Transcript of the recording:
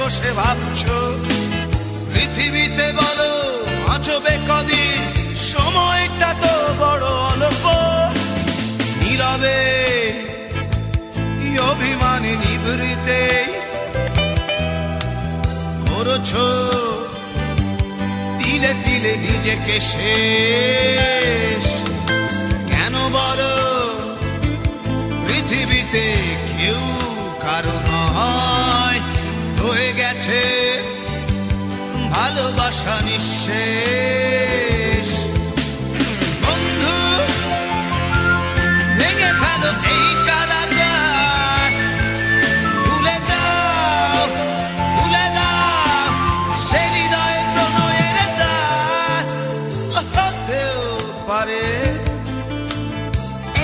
বসে ভাবছো পৃথিবীতে বলো বাঁচবে কদিন, সময়টা তো বড় অল্প। নীরবে অভিমানী নিভৃতে করছো তিলে তিলে নিজেকে শেষ। কেন বলো পৃথিবীতে কেউ কারো নয়, হয়ে গেছে ভালোবাসা নিঃশেষ।